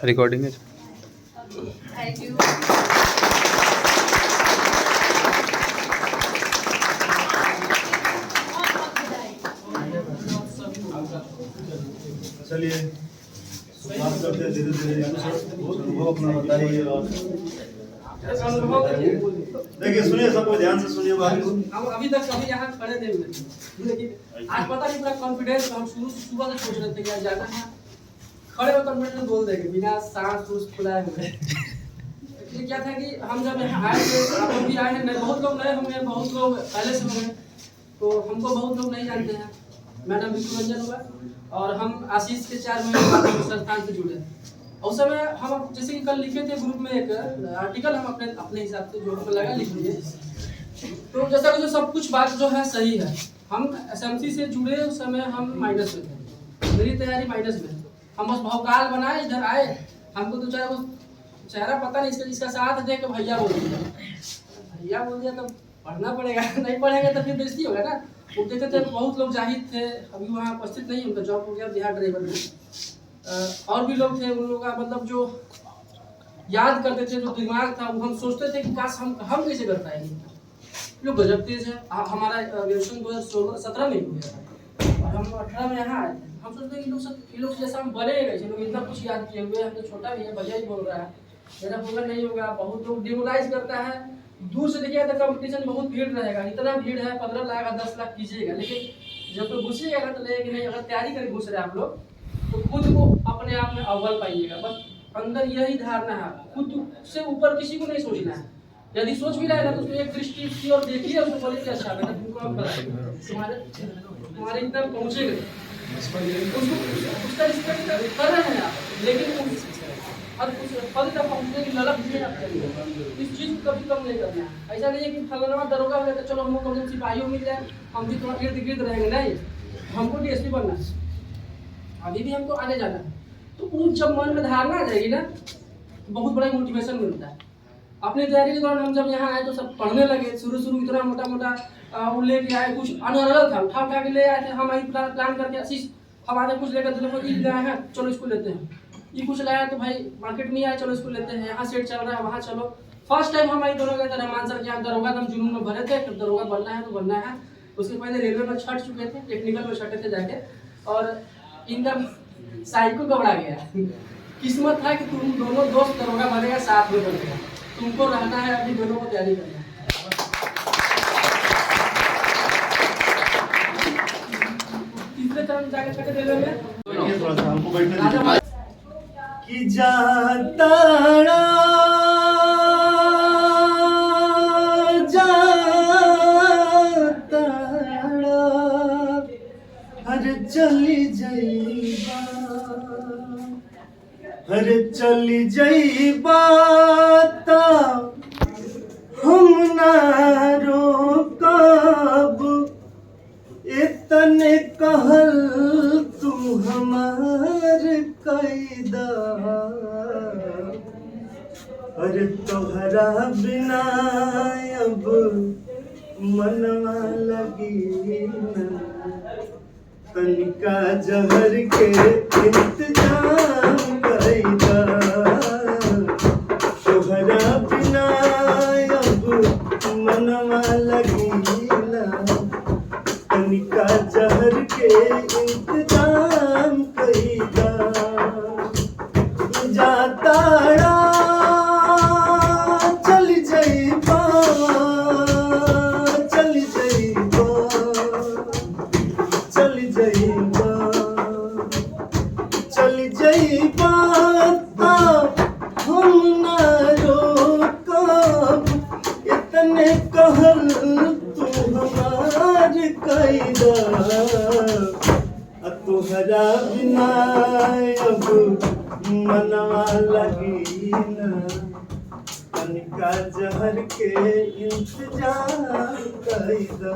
Recording है। Thank you. चलिए बात करते हैं धीरे धीरे अनुभव अपना बताइए। और देखिए सुनिए, सबको ध्यान से सुनिए बात। हम अभी तक कभी यहाँ खड़े नहीं हुए, लेकिन आज पता नहीं पूरा कॉन्फिडेंस, हम शुरू से सुबह से सोच रहे थे कि आज जाना है, खड़े होकर कॉन्फिडेंस बोल देंगे बिना सांस फुलाए हुए। ये क्या था कि हम जब यहाँ आए थे, आप लोग भी आए हैं, बहुत लोग नए होंगे, बहुत लोग पहले से होंगे, तो हमको बहुत लोग नहीं जानते हैं। मैडम विष्णु रंजन हुआ और हम आशीष के 4 महीने बाद संस्थान से जुड़े। उस समय हम जैसे कि कल लिखे थे ग्रुप में एक आर्टिकल, हम अपने हिसाब से जो हमको लगा लिख दिए। तो जैसा कि सब कुछ बात जो है सही है। हम एसएमसी से जुड़े उस समय हम माइनस में थे, मेरी तैयारी माइनस में। हम बस भौकाल बनाए, इधर आए, हमको तो चाहे वो चेहरा पता नहीं, इसका साथ देख के भैया बोल दिया। भैया बोल दिया तो पढ़ना पड़ेगा, नहीं पढ़ेंगे तो फिर बेइज्जती होगा ना। वो देखते थे बहुत लोग जाहिद थे, अभी वहाँ उपस्थित नहीं, उनका जॉब हो गया बिहार ड्राइवर में। और भी लोग थे, उन लोगों का मतलब जो याद करते थे, जो दिमाग था, वो हम सोचते थे कि काश हम कैसे कर पाएंगे। लोग गजब तेज है। हमारा ग्रेजुएशन 2017 में हुआ था और हम 18 में यहाँ आए थे। हम सोचते हैं कि ये लोग जैसा हम बने कैसे, लोग इतना कुछ याद किए हुए हैं। तो छोटा भी है, भैया ही बोल रहा है, मेरा बोलना नहीं होगा। बहुत लोग डिमोराइज करता है। दूर से देखिए तो कंपटीशन बहुत भीड़ रहेगा, इतना भीड़ है, 15 लाख 10 लाख कीजिएगा, लेकिन जब तो घुसिएगा ना तो लगेगा कि नहीं, अगर तैयारी करके घुस रहे हैं आप लोग तो खुद को अपने आप में अव्वल पाइएगा। बस अंदर यही धारणा है, खुद से ऊपर किसी को नहीं सोचना है। यदि सोच भी रहा है ना तो उसको एक दृष्टि की और देखिए, उसको बोलिए कि अच्छा बेटा तुमको अब तुम्हारे इतना पहुँचेगा, उसका रिस्पेक्ट कर रहे हैं आप, लेकिन और कुछ पद तक पहुँचने की ललक भी आप करिए। इस चीज़ को कभी कम नहीं करना है। ऐसा नहीं है कि फलाना दरोगा हो जाता चलो हमको कम से सिपाही मिल जाए, हम भी तुम्हारे इर्द गिर्द रहेंगे। नहीं, हमको डीएसपी बनना है, अभी भी हमको आने जाना है। तो वो जब मन में धारणा आ जाएगी ना, बहुत बड़ा मोटिवेशन मिलता है। अपनी तैयारी के दौरान हम जब यहाँ आए तो सब पढ़ने लगे। शुरू इतना मोटा मोटा वो लेके आए, कुछ अनअरल था, उठा के ले आए थे। हम प्लान करके आशीष हमारे कुछ लेकर चलो ईद लाए हैं, चलो इसको लेते हैं। ये कुछ लाया तो भाई मार्केट में आया, चलो इसको लेते हैं। यहाँ सेट चल रहा है, वहाँ चलो। फर्स्ट टाइम हमारी दोनों गए थे रहमान सर के यहाँ, दरोगा हम जुनून में भरे थे, फिर दरोगा बनना है तो बनना है। उसके पहले रेलवे में छट चुके थे, टेक्निकल में छटे थे जाके, और इनका साइकिल गबड़ा गया। किस्मत था कि तुम दोनों दोस्त दरोगा बनेगा, साथ में बनेगा। तुमको रहना है, अभी दोनों को तैयारी करना है। तीसरे चरण जाके छठे रेलवे में थोड़ा सा हमको बैठने दीजिए। कि जाताड़ा हर चली जाइबा, हर चली जाइबा ता हम ना रोकब, इतने कहल तू हमार कैदा। अरे तोहरा बिना अब मनवा लगी न, तनिका जहर के इंतजाम कैदा। तोहरा बिना अब मनवा लगी न, तनिका जहर के इंतजाम कैदा। जाताड़ा चल जाइबा, चल जाइबा, चल जाइबा, चल जाइबा हम ना रोकब, इतने कहल तू हमार कैदा। तोहरा बिना अब मनवा लगी न, तनिका जहर के इंतजार कैदा।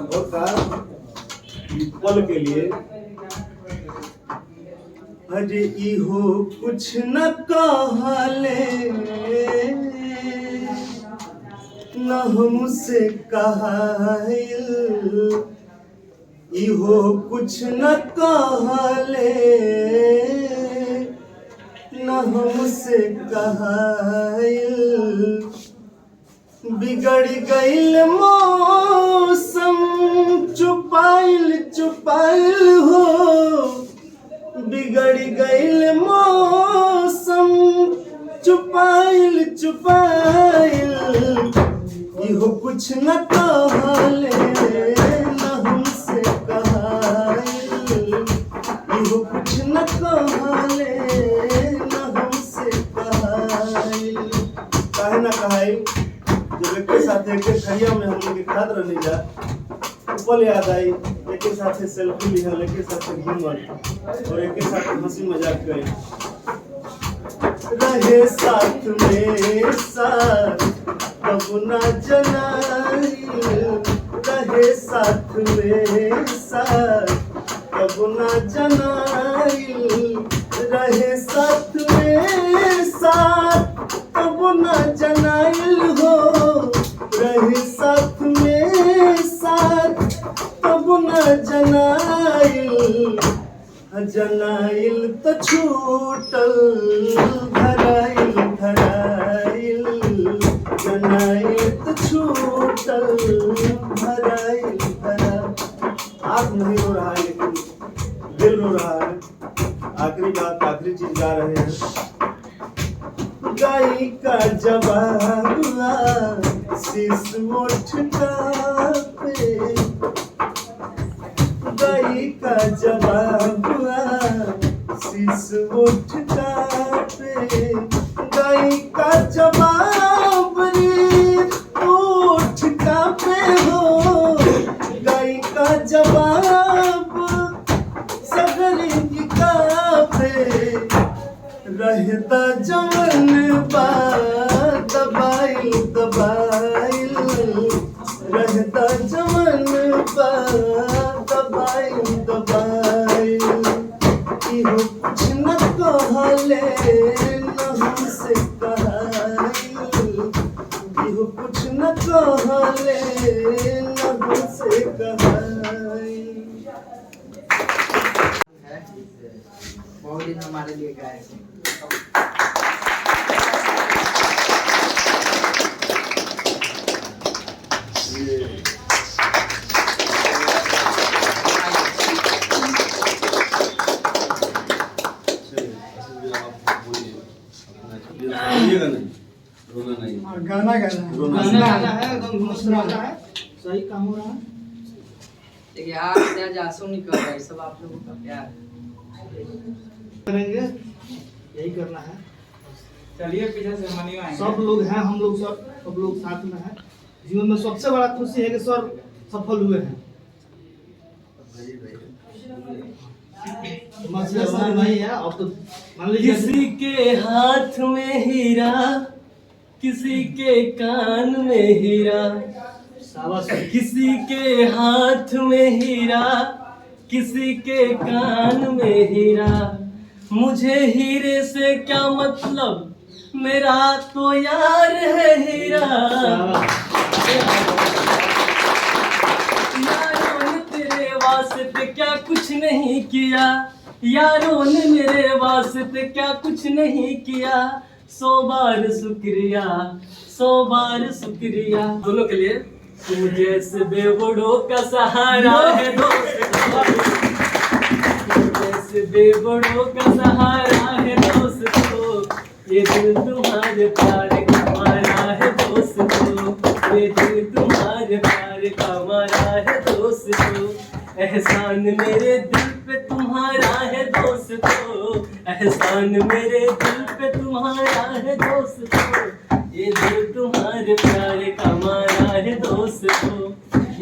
होगा पल के लिए अरे इहो कुछ न कहले, न हमसे कहाइल, इहो कुछ न कहले न हमसे कहाइल बिगड़ गईल मौसम चुपाइल चुपाइल हो बिगड़ गईल मौसम चुपाइल चुपाइल इहो कुछ न कहले न हमसे कहाइल इहो कुछ न कहले न हमसे कहाइल काहे न कहाइल जब एक साथ एक खैया में हम लोग खाद रहने जा पल याद आई एक साथ सेल्फी लिहल एक साथ घूमल और एक साथ हंसी मजाक करे रहे साथ में साथ कब ना जनाई रहे साथ में साथ कब ना जनाई रहे साथ में साथ कब ना जनाइल हो रहे साथ में साथ कब ना जनाइल जनाइल तो छूटल धराइल धराइल जनाइल तो छूटल धराइल धराइल आँख नहीं रो रहा है लेकिन दिल रो रहा है आखिरी बात आखिरी चीज गा रहे हैं गाई का जवाब शीश उठता पे गाई का जवाब शीश उठता पे गाई का जवाब उठता पे हो गाई का जवाब सगरी का पे रहता जवन बा दबाइल दबाइल रहता जवन बा दबाइल दबाइल इहो कुछ न कहले न हमसे कहाइल इहो कुछ न कहले न हमसे कहाइल बहुत दिन हमारे लिए गाए गाना गाना है सही काम हो रहा है देखिए आप क्या जासू नहीं कर रहे सब आप लोगों का प्यार करेंगे यही करना है चलिए पीछे से मनी आएंगे सब लोग हैं हम लोग सब लोग साथ में हैं जीवन में सबसे बड़ा खुशी है कि सर सफल हुए हैं मसला नहीं है अब तो मान लीजिए किसी के हाथ में हीरा किसी के कान में हीरा शाबाश किसी के हाथ में हीरा किसी के कान में हीरा मुझे हीरे से क्या मतलब मेरा तो यार है हीरा यारों ने तेरे वास्ते क्या कुछ नहीं किया यारों ने मेरे वास्ते क्या कुछ नहीं किया 100 बार शुक्रिया दोनों के लिए तुम जैसे बेबड़ों का सहारा है दोस्त तुम जैसे बेबड़ों का सहारा है दोस्त ये दिल तुम्हारे प्यार का मारा है दोस्त ये दिल तुम्हारे प्यार का मारा है दोस्त एहसान मेरे दिल पे तुम्हारा है दोस्तों एहसान मेरे दिल पे तुम्हारा है दोस्तों ये दिल तुम्हारे प्यार का मारा है दोस्तों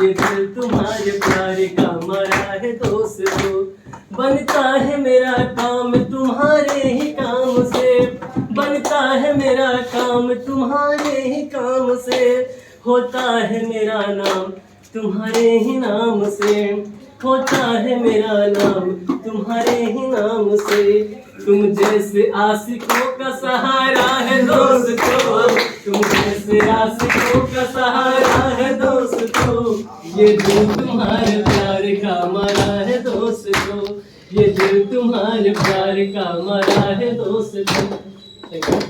ये दिल तुम्हारे प्यार का मारा है दोस्तों बनता है मेरा काम तुम्हारे ही काम से बनता है मेरा काम तुम्हारे ही काम से होता है मेरा नाम तुम्हारे ही नाम से होता है मेरा नाम तुम्हारे ही नाम से तुम जैसे आशिकों का सहारा है दोस्तों तुम जैसे आशिकों का सहारा है दोस्तों दोस्तों, ये दिल तुम्हारे प्यार का मरा है दोस्तों, ये दिल तुम्हारे प्यार का मरा है दोस्तों। Thank you.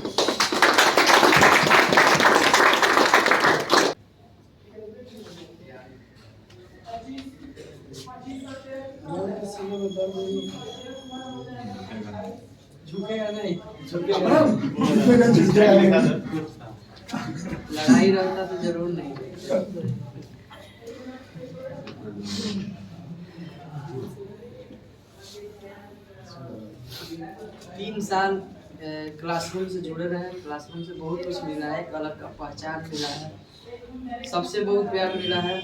झुकेगा नहीं, लिखा था। लड़ाई रहता तो जरूर नहीं। 3 साल क्लासरूम से जुड़े रहे, क्लासरूम से बहुत कुछ मिला है, एक अलग का पहचान मिला है, सबसे बहुत प्यार मिला है।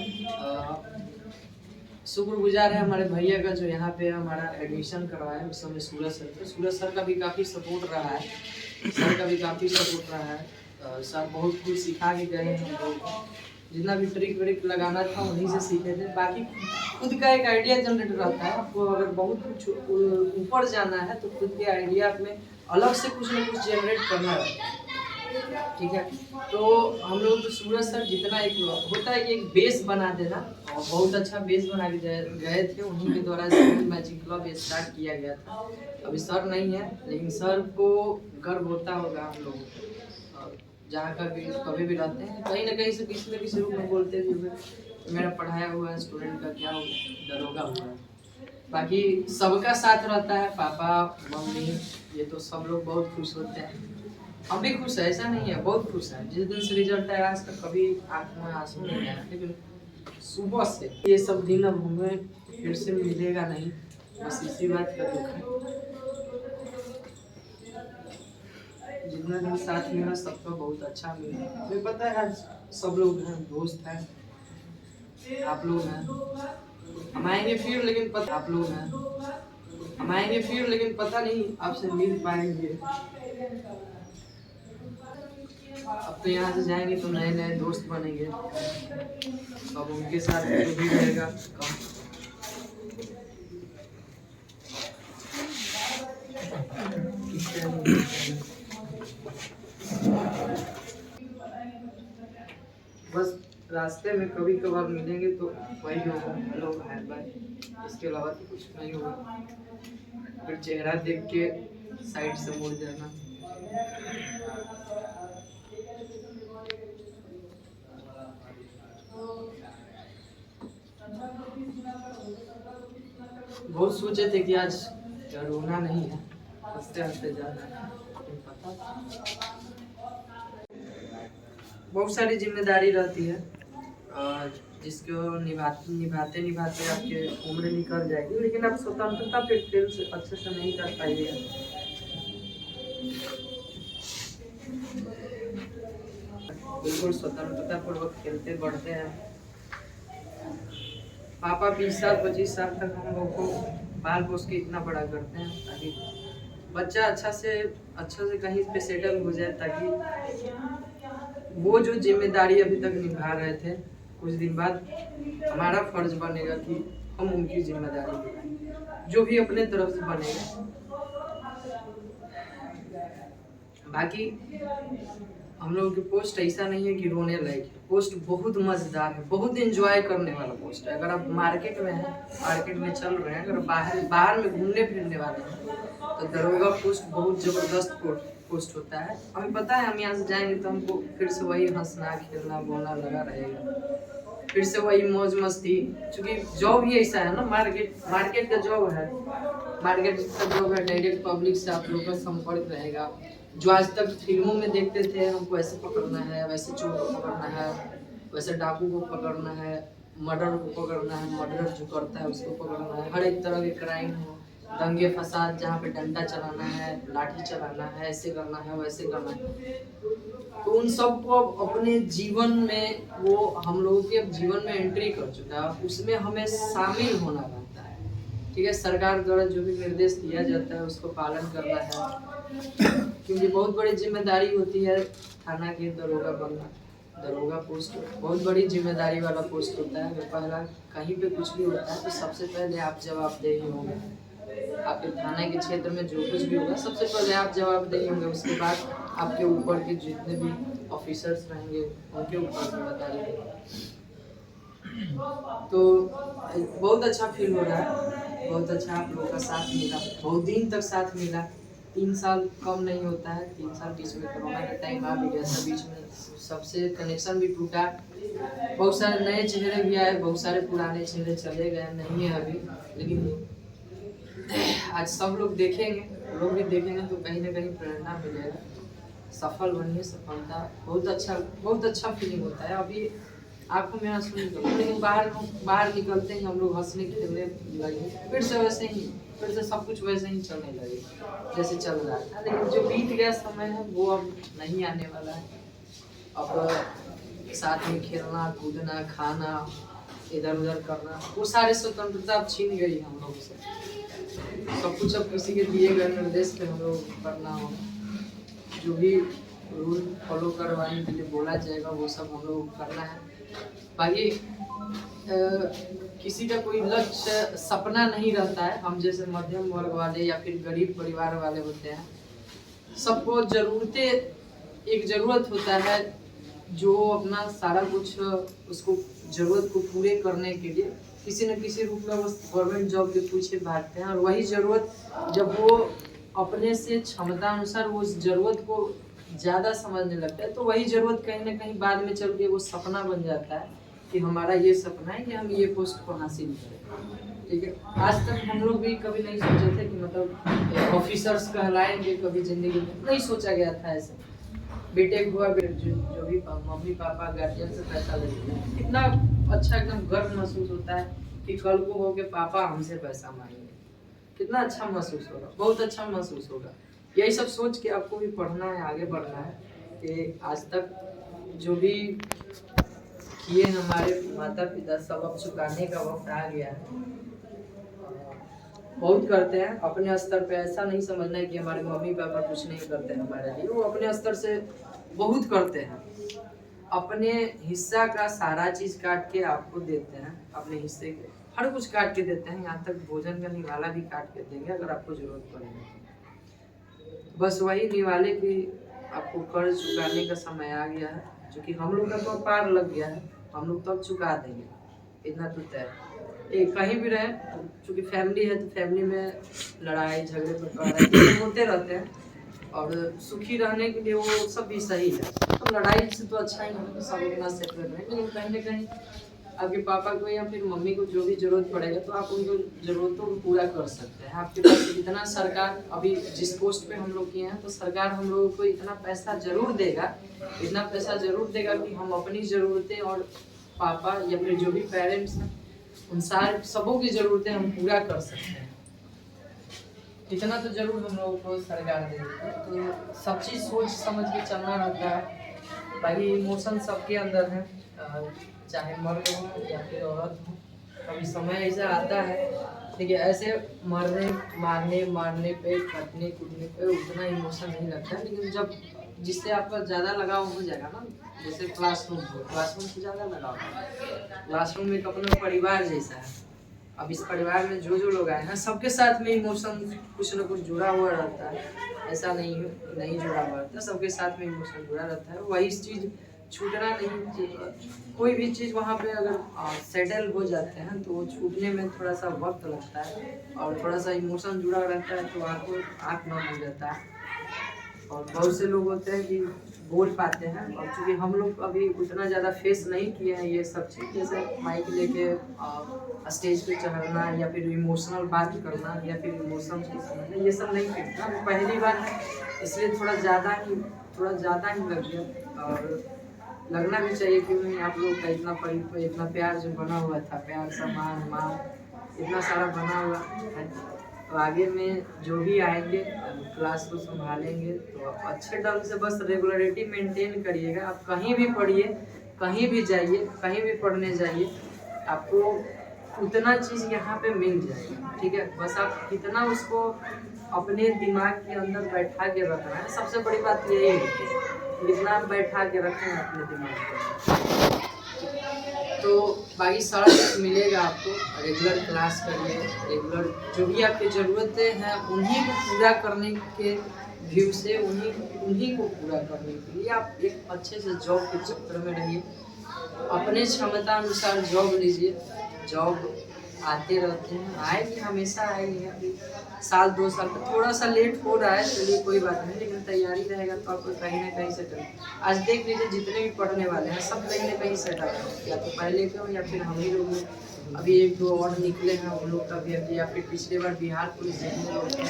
शुक्रगुजार है हमारे भैया का जो यहाँ पे हमारा एडमिशन करवाया उस समय सूरज सर का। सूरज सर का भी काफ़ी सपोर्ट रहा है, सर का भी काफ़ी सपोर्ट रहा है। सर बहुत कुछ सिखा के गए हैं हम लोग, जितना भी ट्रिक व्रिक लगाना था उन्हीं से सीखे थे। बाकी खुद का एक आइडिया जनरेट रहता है, आपको अगर बहुत कुछ ऊपर जाना है तो खुद के आइडिया में अलग से कुछ न कुछ जनरेट करना रहता है, ठीक है। तो हम लोग सूरज सर जितना एक होता है कि एक बेस बना देना, और बहुत अच्छा बेस बना के गए थे। उन्हीं के द्वारा स्कूल मैजिक क्लब स्टार्ट किया गया था। अभी सर नहीं है, लेकिन सर को गर्व होता होगा हम लोगों को, जहाँ का भी कभी भी रहते हैं कहीं ना कहीं से किसी न किसी रूप में बोलते भी हुए मेरा पढ़ाया हुआ स्टूडेंट का क्या दरोगा हुआ है। बाकी सबका साथ रहता है, पापा मम्मी ये तो सब लोग बहुत खुश होते हैं, हम भी खुश है, ऐसा नहीं है, बहुत खुश है। जिस दिन से रिजल्ट आया आज तक कभी आँख में आंसू नहीं आया, लेकिन सुबह से ये सब दिन अब हमें फिर से मिलेगा नहीं, बस इसी बात का दुख है। जितना भी साथ मिला सबका बहुत अच्छा मिला। मुझे पता है आज सब लोग हैं, दोस्त हैं, आप लोग हैं, हम आएंगे फिर, लेकिन पता आप लोग हैं, हम आएंगे फिर, लेकिन पता नहीं आपसे मिल पाएंगे। अब तो यहाँ से जाएंगे तो नए नए दोस्त बनेंगे, अब उनके साथ जो भी रहेगा कम। बस रास्ते में कभी कभार मिलेंगे तो वही लोग हैं भाई, इसके अलावा तो कुछ नहीं होगा। फिर चेहरा देख के साइड से मुड़ जाना। बहुत सोचे थे कि आज रोना नहीं है, हंसते हंसते जाना है, पता बहुत सारी जिम्मेदारी रहती है, जिसको निभाते निभाते आपके उम्र निकल जाएगी, लेकिन आप स्वतंत्रता पे खेल से अच्छे से नहीं कर पाइएगा। बिल्कुल स्वतंत्रता पूर्वक खेलते बढ़ते हैं। पापा 20 साल 25 साल तक हम लोग को पाल पोस के इतना बड़ा करते हैं ताकि बच्चा अच्छा से कहीं पे सेटल हो जाए, ताकि वो जो जिम्मेदारी अभी तक निभा रहे थे कुछ दिन बाद हमारा फर्ज बनेगा कि हम उनकी जिम्मेदारी निभाएं, जो भी अपने तरफ से बनेगा। बाकी हम लोगों की पोस्ट ऐसा नहीं है कि रोने लायक है, पोस्ट बहुत मजेदार है, बहुत एंजॉय करने वाला पोस्ट है। अगर आप मार्केट में हैं, मार्केट में चल रहे हैं, अगर बाहर में घूमने फिरने वाले हैं तो दरोगा पोस्ट बहुत जबरदस्त पोस्ट होता है। हमें पता है हम यहाँ से जाएंगे तो हमको फिर से वही हंसना खेलना बोलना लगा रहेगा, फिर से वही मौज मस्ती, क्योंकि जॉब ही ऐसा है ना, मार्केट का जॉब है, मार्केट का जॉब है, डायरेक्ट पब्लिक से आप लोगों का संपर्क रहेगा। जो आज तक फिल्मों में देखते थे हमको ऐसे पकड़ना है, वैसे चोर को पकड़ना है, वैसे डाकू को पकड़ना है, मर्डर को पकड़ना है, मर्डर जो करता है उसको पकड़ना है, हर एक तरह के क्राइम हो, दंगे फसाद जहाँ पे डंडा चलाना है, लाठी चलाना है, ऐसे करना है वैसे करना है, तो उन सबको अपने जीवन में वो हम लोगों के जीवन में एंट्री कर चुका है, उसमें हमें शामिल होना रहता है। ठीक है, सरकार द्वारा जो भी निर्देश दिया जाता है उसको पालन करना है, क्योंकि बहुत बड़ी जिम्मेदारी होती है थाना के दरोगा बनना। दरोगा पोस्ट बहुत बड़ी जिम्मेदारी वाला पोस्ट होता है। पहला कहीं पे कुछ भी होता है तो सबसे पहले आप जवाबदेही होंगे, आपके थाना के क्षेत्र में जो कुछ भी होगा सबसे पहले आप जवाबदेही होंगे, उसके बाद आपके ऊपर के जितने भी ऑफिसर्स रहेंगे उनके ऊपर जिम्मेदारी होगी। तो बहुत अच्छा फील हो रहा है, बहुत अच्छा आप लोगों का साथ मिला, बहुत दिन तक साथ मिला। 3 साल कम नहीं होता है, 3 साल बीच में कोरोना का टाइम आ भी गया था, बीच में सबसे कनेक्शन भी टूटा, बहुत सारे नए चेहरे भी आए, बहुत सारे पुराने चेहरे चले गए, नहीं है अभी, लेकिन आज सब लोग देखेंगे, लोग भी देखेंगे तो कहीं ना कहीं प्रेरणा मिलेगा। सफल बनिए, सफलता बहुत अच्छा फीलिंग होता है। अभी आंखों में आंसू निकल, लेकिन बाहर निकलते ही हम लोग हंसने खेलने लगे, फिर से सब कुछ वैसे ही चलने लगे जैसे चल रहा था। लेकिन जो बीत गया समय है वो अब नहीं आने वाला है। अब साथ में खेलना कूदना खाना इधर उधर करना, वो सारी स्वतंत्रता अब छीन गई हम लोग से। सब कुछ अब किसी के दिए गए निर्देश पे हम लोग करना हो, जो भी रूल फॉलो करवाने के लिए बोला जाएगा वो सब हम लोग करना है। बाकी किसी का कोई लक्ष्य सपना नहीं रहता है। हम जैसे मध्यम वर्ग वाले या फिर गरीब परिवार वाले होते हैं, सबको एक ज़रूरत होता है जो अपना सारा कुछ उसको ज़रूरत को पूरे करने के लिए किसी न किसी रूप में वो गवर्नमेंट जॉब के पीछे भागते हैं। और वही ज़रूरत जब वो अपने से क्षमता अनुसार वो उस ज़रूरत को ज़्यादा समझने लगता है तो वही ज़रूरत कहीं ना कहीं बाद में चल के वो सपना बन जाता है कि हमारा ये सपना है कि हम ये पोस्ट को हासिल करें। ठीक है, आज तक हम लोग भी कभी नहीं सोचे थे कि मतलब ऑफिसर्स कहलाएंगे, कभी ज़िंदगी में नहीं सोचा गया था ऐसे। बीटेक हुआ, जो भी मम्मी पापा गार्जियन से पैसा लेते हैं, कितना अच्छा एकदम गर्व महसूस होता है कि कल को हो के पापा हमसे पैसा मांगेंगे, कितना अच्छा महसूस होगा, बहुत अच्छा महसूस होगा। यही सब सोच के आपको भी पढ़ना है, आगे बढ़ना है कि आज तक जो भी किए हमारे माता पिता सब अब चुकाने का वक्त आ गया है। बहुत करते हैं अपने स्तर पे, ऐसा नहीं समझना है कि हमारे मम्मी पापा कुछ नहीं करते हैं हमारे लिए, वो अपने स्तर से बहुत करते हैं। अपने हिस्सा का सारा चीज़ काट के आपको देते हैं, अपने हिस्से के हर कुछ काट के देते हैं, यहाँ तक भोजन का निवाला भी काट के देंगे अगर आपको ज़रूरत पड़ेगी। बस वही निवाले की आपको कर्ज चुकाने का समय आ गया है, जो कि हम लोग का तो पार लग गया है, हम लोग तब चुका देंगे, इतना तो तय है। कहीं भी रहे, चूँकि फैमिली है तो फैमिली में लड़ाई झगड़े प्रकार होते रहते हैं, और सुखी रहने के लिए वो सब भी सही है। तो लड़ाई से तो अच्छा ही है, सब अपना सेपरेट रहें, लेकिन कहीं ना कहीं आपके पापा को या फिर मम्मी को जो भी ज़रूरत पड़ेगा तो आप उनको ज़रूरतों को पूरा कर सकते हैं। आपके पास इतना सरकार अभी जिस पोस्ट पे हम लोग किए हैं तो सरकार हम लोगों को इतना पैसा ज़रूर देगा, इतना पैसा ज़रूर देगा कि हम अपनी ज़रूरतें और पापा या फिर जो भी पेरेंट्स हैं उन सबों की ज़रूरतें हम पूरा कर सकते हैं। इतना तो ज़रूर हम लोगों को सरकार देगी। तो सब चीज़ सोच समझ के चलना रहता है। बाकी इमोशन सबके अंदर है, चाहे मर्द हो या फिर औरत हो, कभी समय ऐसा आता है। देखिए ऐसे मारने पे कटने कूदने पे उतना इमोशन नहीं लगता है, लेकिन जब जिससे आपका ज़्यादा लगाव हो जाएगा ना, जैसे क्लासरूम से ज़्यादा लगाव है। क्लासरूम एक अपना परिवार जैसा है। अब इस परिवार में जो लोग आए हैं सबके साथ में इमोशन कुछ न कुछ जुड़ा हुआ रहता है, ऐसा नहीं जुड़ा हुआ रहता, सबके साथ में इमोशन जुड़ा रहता है। वही चीज़ छूटना नहीं, कोई भी चीज़ वहाँ पे अगर सेटल हो जाते हैं तो वो छूटने में थोड़ा सा वक्त लगता है, और थोड़ा सा इमोशन जुड़ा रहता है तो आँख नम हो जाता है। और बहुत से लोग होते हैं कि बोल पाते हैं, और चूँकि हम लोग अभी उतना ज़्यादा फेस नहीं किए हैं ये सब चीज़, जैसे माइक लेके स्टेज पे चढ़ना या फिर इमोशनल बात करना या फिर इमोशन को समझना, ये सब नहीं करना, पहली बार है इसलिए थोड़ा ज़्यादा ही लग गया। और लगना भी चाहिए क्योंकि आप लोग का इतना प्यार जो बना हुआ था, प्यार सम्मान मान इतना सारा बना हुआ है। तो आगे में जो भी आएंगे क्लास को संभालेंगे तो अच्छे ढंग से बस रेगुलरिटी मेंटेन करिएगा। आप कहीं भी पढ़िए, कहीं भी जाइए, कहीं भी पढ़ने जाइए, आपको उतना चीज़ यहाँ पे मिल जाएगा। ठीक है, बस आप कितना उसको अपने दिमाग के अंदर बैठा के रखना है, सबसे बड़ी बात यही है, कितना आप बैठा के रखें अपने दिमाग को। तो बाकी सारा कुछ मिलेगा आपको। रेगुलर क्लास करिए, रेगुलर जो भी आपकी ज़रूरतें हैं उन्हीं को पूरा करने के व्यू से उन्हीं को पूरा करने के लिए आप एक अच्छे से जॉब के चक्कर में रहिए। अपने क्षमता अनुसार जॉब लीजिए, जॉब आते रहते हैं, आएगी हमेशा आएगी। अभी साल 2 साल का थोड़ा सा लेट हो रहा है, चलिए कोई बात नहीं, लेकिन तैयारी रहेगा तो आपको कहीं ना कहीं सेटल। आज देख लीजिए जितने भी पढ़ने वाले हैं सब कहीं ना कहीं सेटल है, या तो पहले के हो या फिर हम ही लोग हैं। अभी 1-2 और निकले हैं उन लोग का भी अभी, या फिर पिछले बार बिहार पुलिस जीतने लोग थे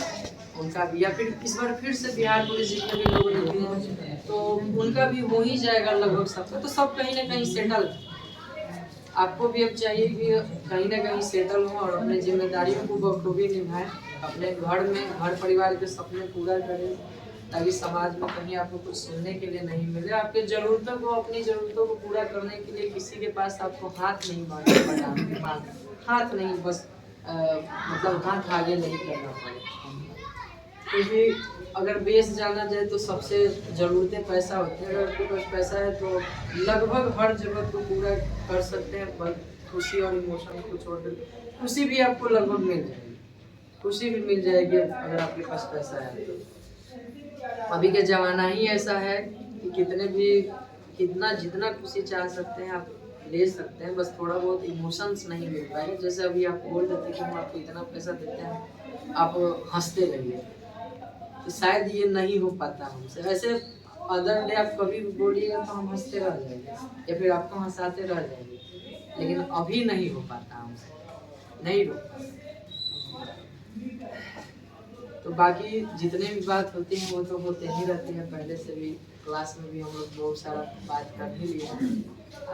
उनका भी, या फिर इस बार फिर से बिहार पुलिस जीतने भी लोग निकले हैं तो उनका भी हो ही जाएगा लगभग सबका। तो सब कहीं ना कहीं सेटल है। आपको भी अब चाहिए कि कहीं ना कहीं सेटल हो और अपने जिम्मेदारियों को बखूबी निभाएं, अपने घर में घर परिवार के सपने पूरा करें, ताकि समाज में कहीं आपको कुछ सुनने के लिए नहीं मिले। आपके ज़रूरतों को, अपनी ज़रूरतों को पूरा करने के लिए किसी के पास आपको हाथ नहीं बढ़ाना, हाथ नहीं बस मतलब हाथ आगे नहीं करना पड़े। क्योंकि अगर बेस जाना जाए तो सबसे ज़रूरतें पैसा होती है। अगर आपके पास पैसा है तो लगभग हर ज़रूरत को पूरा कर सकते हैं, पर खुशी और इमोशन को छोड़कर खुशी भी आपको लगभग मिल जाएगी, खुशी भी मिल जाएगी अगर आपके पास पैसा है तो। अभी का ज़माना ही ऐसा है कि जितना खुशी चाह सकते हैं आप ले सकते हैं, बस थोड़ा बहुत इमोशंस नहीं मिल पाएगा। जैसे अभी आप बोल देते हैं कि हम आपको इतना पैसा देते हैं, आप हंसते रहिए, तो शायद ये नहीं हो पाता हमसे। ऐसे अदर डे आप कभी भी बोलिएगा तो हम हंसते रह जाएंगे या फिर आपको हंसाते रह जाएंगे, लेकिन अभी नहीं हो पाता हमसे, नहीं हो। तो बाकी जितने भी बात होती हैं वो तो होते ही रहते हैं। पहले से भी क्लास में भी हम लोग बहुत सारा बात कर ही लिया।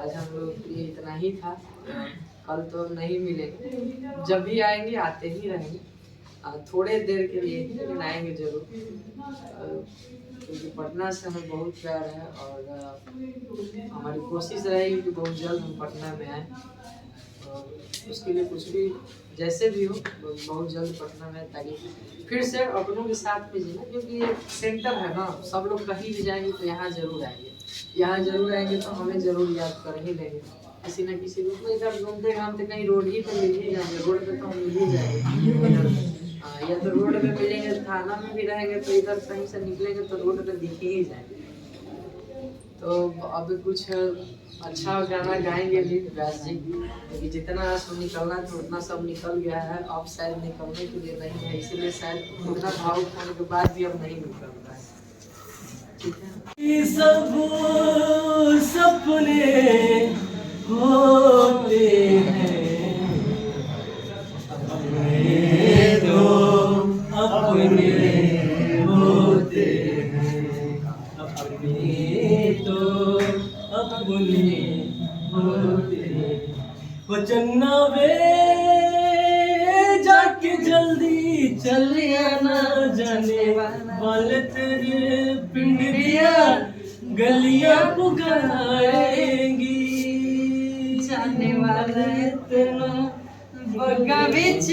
आज हम लोग ये इतना ही था, कल तो नहीं मिलेंगे, जब भी आएंगे आते ही रहेंगे, थोड़े देर के लिए ही, लेकिन आएंगे जरूर। क्योंकि पटना से हमें बहुत प्यार है और हमारी कोशिश रहेगी कि बहुत जल्द हम पटना में आएँ। और उसके लिए कुछ भी जैसे भी हो बहुत जल्द पटना में, ताकि फिर से अपनों के साथ में जीना। क्योंकि ये सेंटर है ना, सब लोग कहीं भी जाएंगे तो यहाँ जरूर आएंगे, यहाँ जरूर आएंगे तो हमें जरूर याद कर ही लेंगे किसी न किसी रूप में। इधर घूमते घामते कहीं रोड ही पे मिल ही जाएंगे, रोड पे तो हम मिल ही जाएंगे। या तो रोड पे मिलेंगे, थाना में भी रहेंगे तो इधर कहीं से निकलेंगे तो रोड पे दिख ही जाएंगे। तो अब कुछ अच्छा गाना गाएंगे भी व्यास जी, क्योंकि जितना आंसू निकलना था उतना सब निकल गया है, अब शायद निकलने के लिए नहीं है, इसीलिए शायद उतना भावुक होने के बाद भी अब नहीं निकल रहा है। ठीक है, सब सपने होते हैं, अपने तो अपने होते हैं, अपने तो अपने होते हैं। वो चन्ना वे जाके जल्दी चले आना, जाने वाले तेरे पिंडिया गलियां पुकारेंगी, जाने वाले तेरा बगा बिच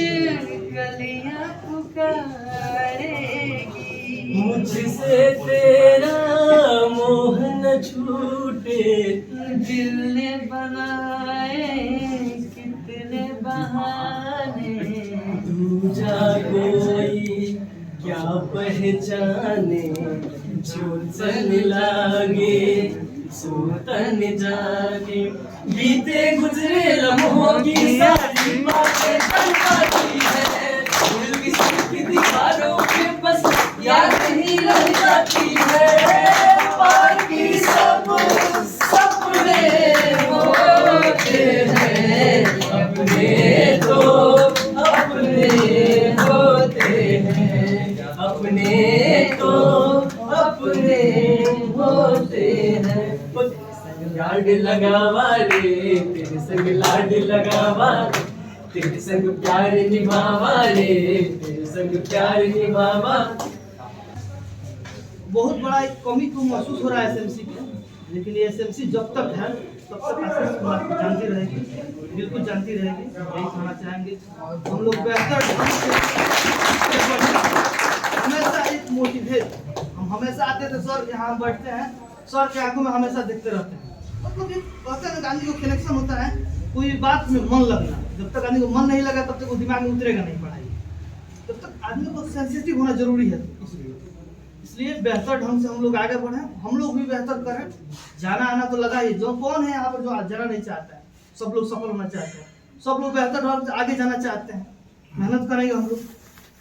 गलियां पुकारेंगी। मुझसे तेरा मोह न छूटे, दिल ने बनाए कितने बहाने, दूजा कोई क्या पहचाने, जो तन लागे सुतन जागे। बीते गुजरे लम्हों की सारी बातें तड़पाती है, दिल की दीवारों पे बस याद नहीं रह जाती है। बाकी सब सपने होते हैं, अपने तो अपने होते हैं, अपने तो अपने होते हैं। लाड लगावा रे तेरे संग, लाड लगावा तेरे संग, प्यार निभावा रे तेरे संग, प्यार निभावा। बहुत बड़ा एक कमी को महसूस हो रहा है एसएमसी के, लेकिन ये एसएमसी जब तक है तब तक आशीष कुमार को जानती रहेगी, बिल्कुल जानती रहेगी। यही कहना चाहेंगे हम लोग बेहतर हमेशा एक मोटिवेट, हम हमेशा आते थे सर, यहाँ बैठते हैं, सर के आंखों में हमेशा देखते रहते हैं। मतलब ये कहते हैं गांधी को कनेक्शन होता है, कोई बात में मन लगना। जब तक आदमी को मन नहीं लगा तब तक वो दिमाग में उतरेगा नहीं पढ़ाई, तब तक आदमी को सेंसिटिव होना जरूरी है। इसलिए इसलिए बेहतर ढंग से हम लोग आगे बढ़े, हम लोग भी बेहतर करें। जाना आना तो लगा ही, जो कौन है यहाँ पर जो जाना नहीं चाहता है, सब लोग सफल होना चाहते हैं, सब लोग बेहतर ढंग से आगे जाना चाहते हैं। मेहनत करेंगे हम लोग,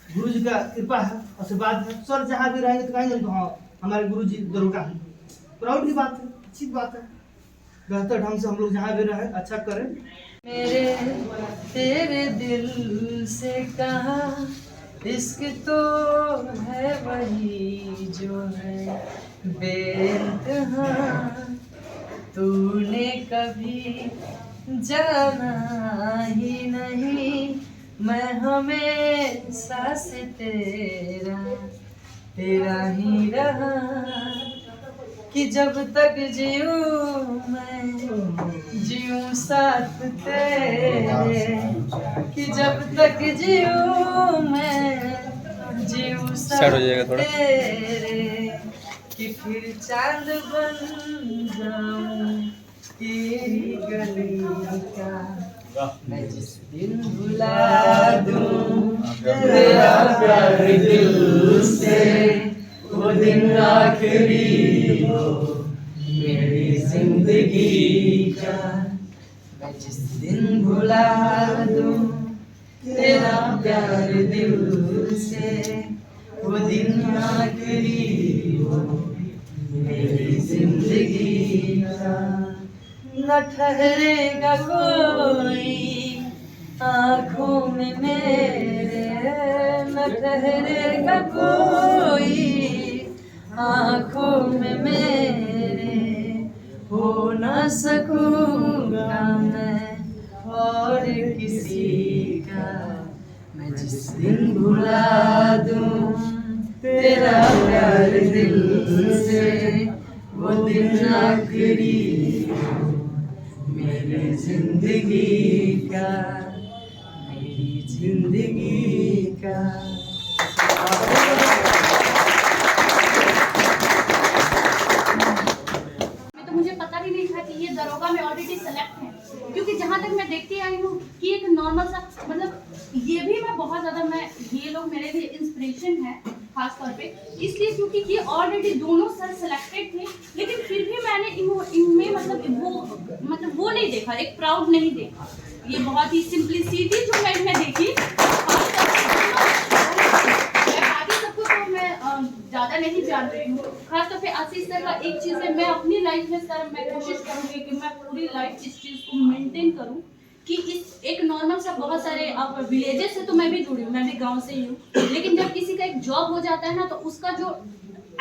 गुरु जी का कृपा है, आशीर्वाद है। सर जहाँ भी रहेंगे तो कहेंगे तो हाँ हमारे गुरु जी दरोगा हैं, प्राउड की बात है, अच्छी बात है। बेहतर ढंग से हम लोग जहाँ भी रहे अच्छा करें। मेरे तेरे दिल से कहा इश्क तो है वही जो है बेइंतहा, तूने कभी जाना ही नहीं, मैं हमेशा से तेरा ही रहा, कि जब तक जीऊँ मैं जीऊँ साथ तेरे, कि जब तक जीऊँ मैं जीऊँ साथ तेरे, कि फिर चांद बन जाऊँ तेरी गली का, मैं जिस दिन भुला दूँ तेरा प्यार दिल से, वो दिन आखिरी हो मेरी जिंदगी का, मैं जिस दिन भुला दूँ तेरा प्यार दिल से, वो दिन आखिरी हो मेरी जिंदगी का। न ठहरेगा कोई आँखों में मेरे, न ठहरेगा कोई आँखों में मेरे, हो न सकूंगा मैं और किसी का, मैं जिस दिन भुला दूँ तेरा प्यार दिल से, वो दिन आखिरी मेरी जिंदगी का, मेरी जिंदगी का। मुझे पता भी नहीं था कि ये दरोगा में ऑलरेडी सेलेक्ट है, क्योंकि जहाँ तक मैं देखती आई हूँ कि एक नॉर्मल सा, मतलब ये भी मैं बहुत ज़्यादा, मैं ये लोग मेरे लिए इंस्पिरेशन है खास तौर पे, इसलिए क्योंकि ये ऑलरेडी दोनों सर सेलेक्टेड थे, लेकिन फिर भी मैंने इनमें मतलब वो नहीं देखा, एक प्राउड नहीं देखा। ये बहुत ही सिंप्लिसिटी जो मैं इनमें देखी, बाकी सबको तो मैं ज़्यादा नहीं जान रही हूँ। खासतौर पे आशीष सर का एक चीज़ है, मैं अपनी लाइफ में सर मैं कोशिश करूँगी कि मैं पूरी लाइफ इस चीज़ को मेंटेन करूँ कि इस एक नॉर्मल सा, बहुत सारे अब विलेजेस से तो मैं भी जुड़ी हूँ, मैं भी गांव से ही हूँ, लेकिन जब किसी का एक जॉब हो जाता है ना तो उसका जो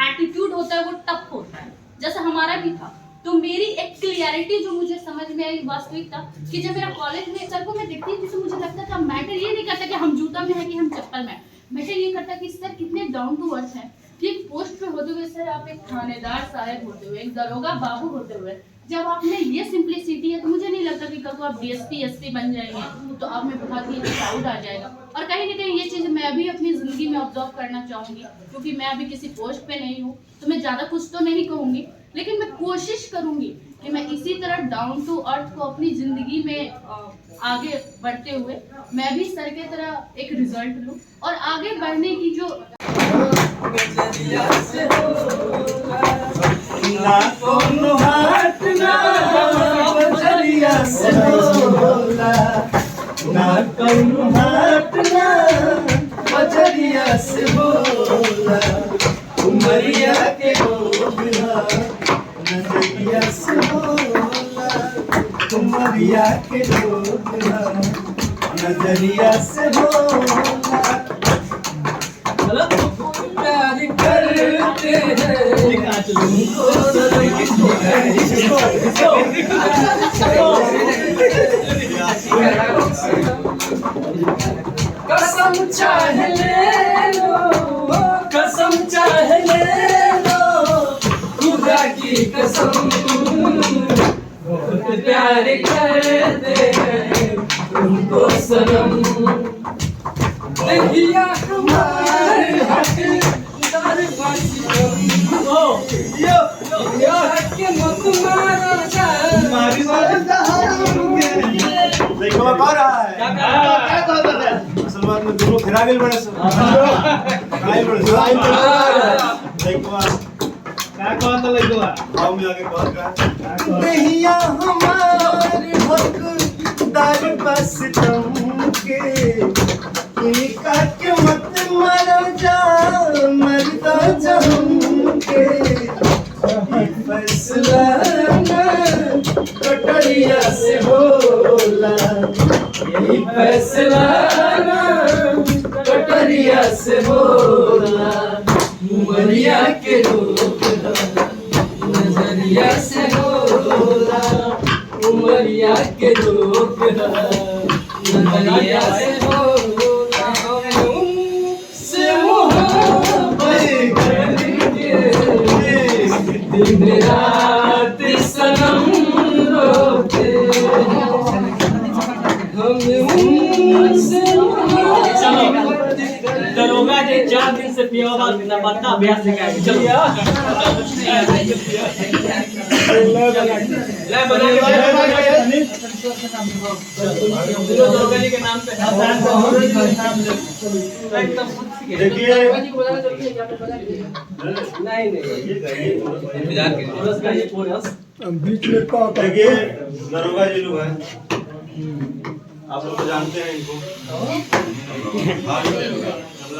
एटीट्यूड होता है वो टफ होता है, जैसा हमारा भी था। तो मेरी एक क्लियरिटी जो मुझे समझ में आई वास्तविकता, कि जब मेरा कॉलेज में सर को मैं देखती थी तो मुझे लगता था मैटर ये नहीं करता कि हम जूता में है कि हम चप्पल में, मैटर ये करता कि सर कितने डाउन टू अर्थ है, कि एक पोस्ट पे होते हुए सर आप एक थानेदार साहब होते हुए, एक दरोगा बाबू होते हुए, जब आप में ये सिंप्लिसिटी है तो मुझे नहीं लगता कि कल को आप डीएसपी एसपी बन जाएंगे तो आप में बहुत ही प्राउड आ जाएगा। और कहीं ना कहीं ये चीज़ मैं भी अपनी ज़िंदगी में ऑब्जर्व करना चाहूँगी, क्योंकि मैं अभी किसी पोस्ट पे नहीं हूँ तो मैं ज़्यादा कुछ तो नहीं कहूँगी, लेकिन मैं कोशिश करूँगी कि मैं इसी तरह डाउन टू अर्थ को अपनी ज़िंदगी में आगे बढ़ते हुए मैं भी सर के तरह एक रिजल्ट लूँ और आगे बढ़ने की जो ना कोनो हाथ ना बजरिया से होला, ना कोनो हाथ ना बजरिया से होला, उमरिया के होला नजरिया से होला, उमरिया के होला नजरिया से होला। प्यार करते हैं कसम चाहे ले लो, कसम चाहे ले लो, खुदा की कसम बहुत प्यार करते हैं तुमको सनम, देखिया हमारे हक के मत मारो देखो मैं कह रहा है क्या बाद में दोनों फिरा गेल बड़े सब आइल बड़े सब एक बार क्या कहता लइकवा गांव में आके कहत का नैया हमार हकदार बस तुमके इनका के मत मारो जा मरदा जमके फैसला ना कटरिया से होला यही फैसला ना कटरिया से होला उमरिया के लोग नजरिया से होला उमरिया के लोग नजरिया से होला से मोहब्बत करके दिन रात सनम रोते दरोगा जी 4 दिन से पिया हुआ बिना पत्ता अभ्यास सिखाएंगे चलिए ले बना के दरोगा जी के नाम पे देखिए नहीं इंतजार कीजिए पुरस्कार ये बोनस बीच में का देखिए दरोगा जी लोग हैं आप लोग तो जानते हैं इनको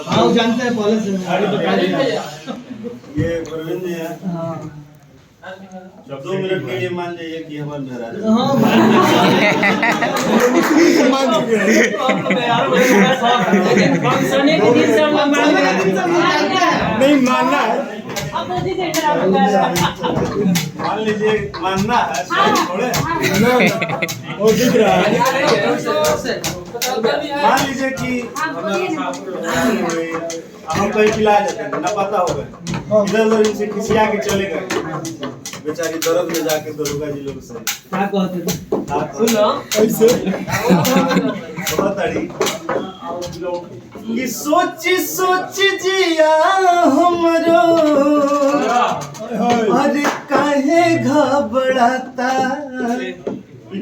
हाँ जानते हैं पहले से गाड़ी बता दिया ये प्रवीण जी हैं 2 मिनट के लिए मान लीजिए कि हमारे मेहराज मान चुके फंक्शन के दिन से हम नहीं मानना है मान लीजिए मानना है थोड़े वो दिख रहा है मान लीजिए कि हम कहीं पिला जाते हैं ना पता होगा इधर उधर इनसे खिसिया के चले गए बेचारी दर्द में जाके दरोगा जी लोग से क्या कहते थे सुनो ऐसे बहुत अड़ी कि सोच सोच जिया हमरो अरे काहे घबराता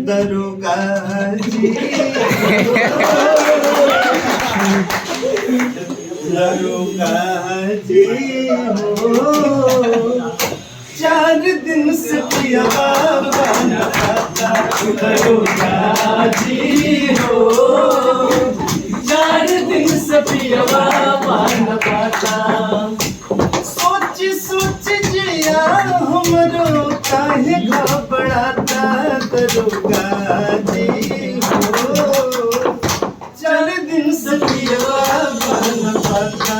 दरोगा जी दरोगा जी हो 4 दिन से पिया दरोगा जी हो 4 दिन से पियवा मान पाता सोच सोच जिया हमरो काहे घबराता दरोगा जी हो 4 दिन से पियवा मान पाता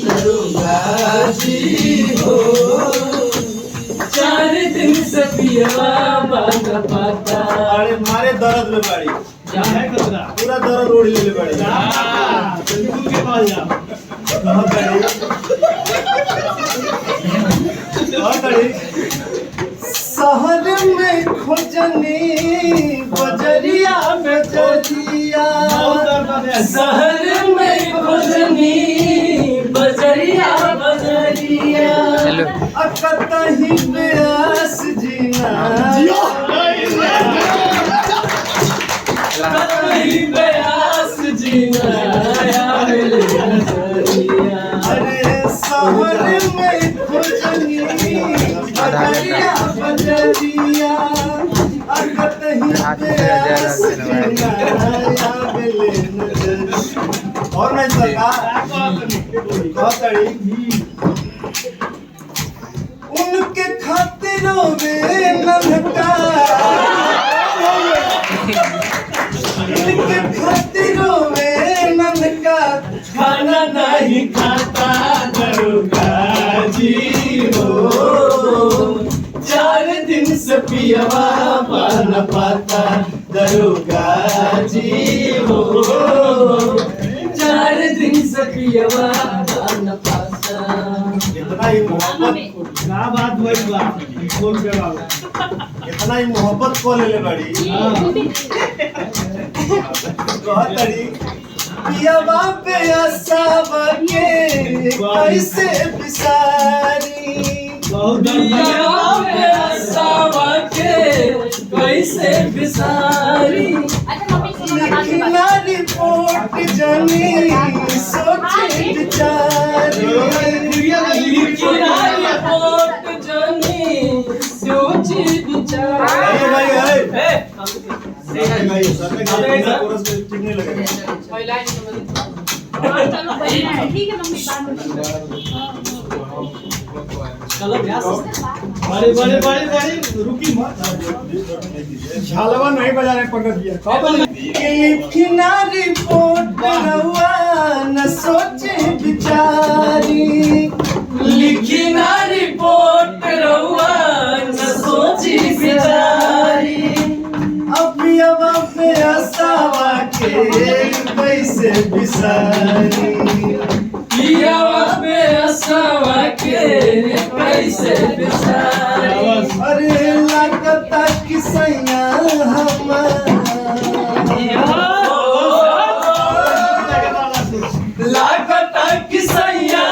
दरोगा जी हो 4 दिन से पियवा मान पाता अरे मारे दर्द में बाड़ी क्या है खतरा पूरा दर्द उड़ ले बाड़ी बिल्कुल के पास जा बहुत अड़ी शहर में खोजनी बजरिया बजरिया शहर में खोजनी बजरिया बजरिया अकतही प्यास जीना कतई प्यास जीना आवेले नजरिया अरे शहर में खोजनी बजरिया बजरिया अकतही प्यास जीना आवेले नजरिया और नहीं सरकार बहुत अड़ी उनके खातिरों में नन्हका उनके खातिरों में नन्हका खाना नहीं खाता दरोगा जी हो 4 दिन से पियवा मान पाता दरोगा जी हो 4 दिन से पियवा मान पाता इतना ही मोहब्बत क्या बात हुई बा फोन पे बाबू इतना ही मोहब्बत को ले बाड़ी बहुत अड़ी पियवा पे आसावा के कैसे बिसारी दिया पे आसावा के कैसे बिसारी अच्छा मम्मी सुनो मैं बात में ना रिपोर्ट जानी सोचे बिचारी लिखना रिपोर्ट जानी सोची बिचारी पहला ही समझ चलो बढ़िया है ठीक है मम्मी बाद में चलो ब्यास बड़े बड़े बड़े बड़े रुकी मत झालवा नहीं बजाने पंडित जी लिखना रिपोर्ट रहुआ न सोचे बिचारी लिखना रिपोर्ट रहुआ न सोची बिचारी अबियावा पे आसावा के कैसे बिसारी पियावा पे आसावा के कैसे बिसारी अरे लागता कि सैया लागता कि सैया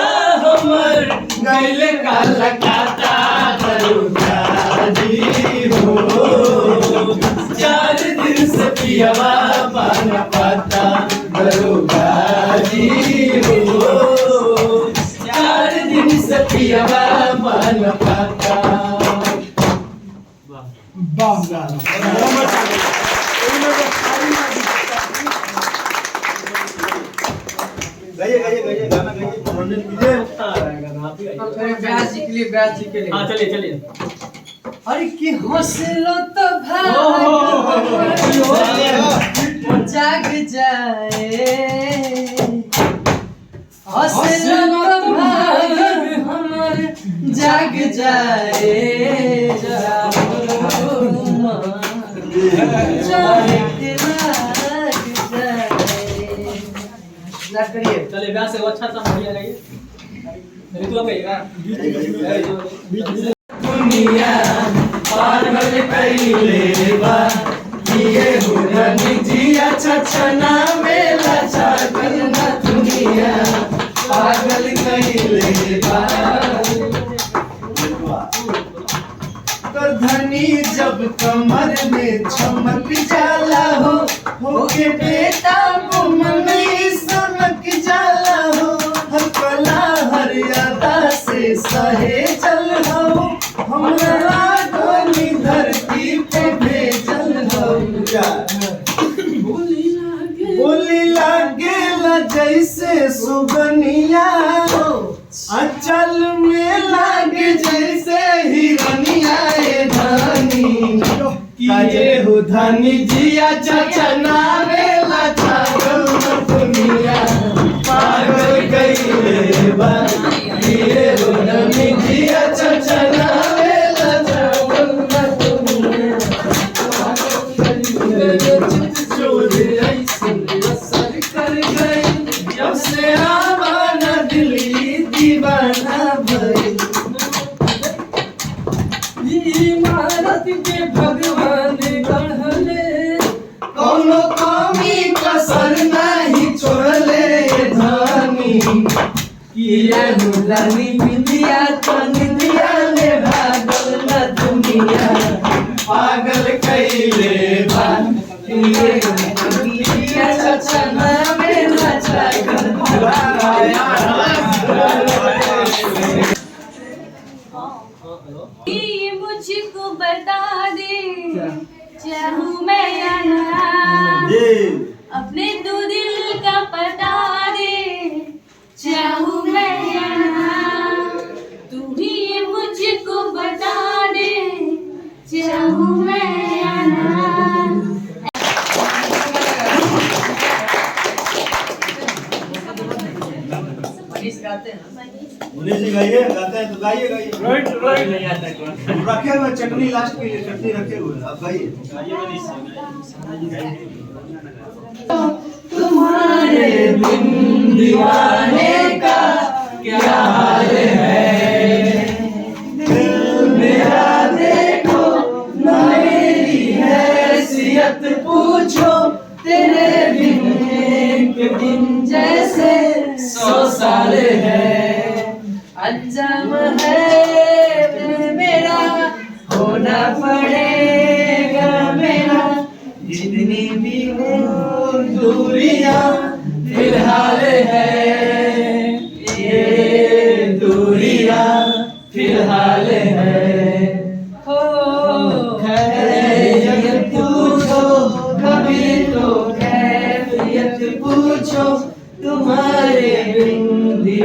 हमर गैले का लगाता दरुदा जी हो 4 दिन से पियावा पान पाता दरुदा जी हो 4 दिन से पियावा पान पाता गाइए गाइए गाइए गाना गाइए मनोरंजन कीजिए ब्यास जी के लिए ब्यास जी के लिए हाँ चलिए चलिए अरे कि हौसलो तो भाग जाग जाए हौसलो तो भाग हमर जाग जाए ना करिए चलिए ब्यास से अच्छा सा बढ़िया गाइए ऋतु आप गाइएगा दुनिया पागल कइले बा ये हुरनी जिया छछना मेला छागल ना दुनिया पागल कइले बा कर धनी जब कमर में चमक जाला हो के बेटा को मन सनक जाला हो हर कला हर यादा से सहे चल हो हमरा धनी धरती पे भेजल हो बोली लागेला जैसे सुगनिया अचल में लागे जैसे हिरनिया धनी काजे हो धनी जिया चचना वेला छागल दुनिया पागल कइले बा ये हो धनी जिया चचना वेला छागल दुनिया चोरे ऐसे असर कर गई जब से आवाना दिल्ली दीवाना भई इमारत के भगवान गढ़ले कोनो कमी कसर नहीं छोड़ले धनी किया दुलानी बिंदिया तो निंदिया ले भागल न दुनिया पागल कइले बा ये दुनिया चचना में नचा कर ये मुझको बता दे चाहूँ मैं या ना अपने दो दिल का पता दे चाहूँ मैं या ना तू ही ये मुझको बता दे चाहूँ मैं या ना गाते हैं उन्हें जी गाइए गाते हैं तो गाइए गाइए राइट नहीं आता कौन रखे हुए चटनी लास्ट के लिए चटनी रखे हुए हैं। अब गाइए तुम्हारे बिन दीवाने का क्या हाल है दिल मेरा देखो न मेरी हैसियत पूछो तेरे बिन एक दिन जैसे 100 साल है अंजाम है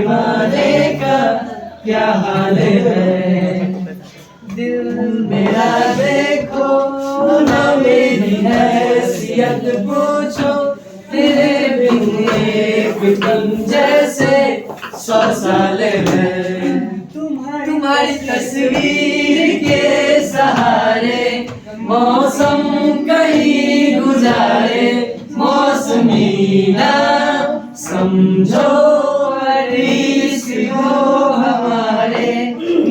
दीवाने का क्या हाल है। दिल मेरा देखो ना मेरी हैसियत पूछो, तेरे बिन एक दिन जैसे 100 साल है। तुम्हारी तस्वीर के सहारे मौसम कहीं गुजारे, मौसमी ना समझो हो हमारे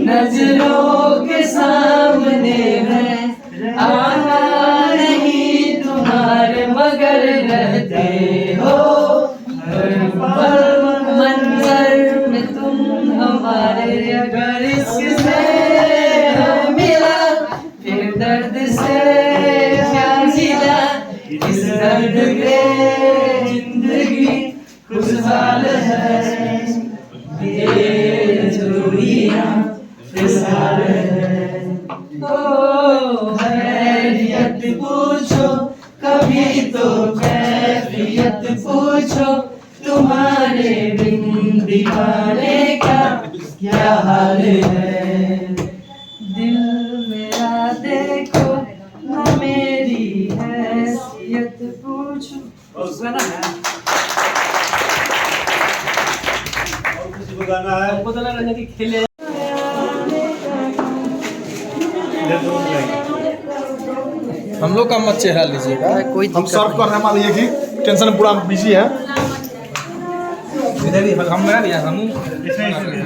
नजरों के सामने है। आना नहीं तुम्हारे मगर रहते हो हर पल मंजर में तुम हमारे। अगर इससे हम मिला फिर दर्द से क्या मिला, इस दर्द के जिंदगी खुशहाल है। ये जोड़ियां खुशहाल है। ओ खैरियत पूछो कभी तो कैफियत पूछो, तुम्हारे बिन दीवाने का क्या हाल है। दिल मेरा देखो ना मेरी हैसियत पूछो। और किसी को गाना है? हमको तो लग रहा है कि खेले हम लोग का मत चेहरा लीजिएगा, हम सर्व कर रहे हैं। मान लीजिए कि टेंशन पूरा बिजी है। इधर भी हम मेरा भी हम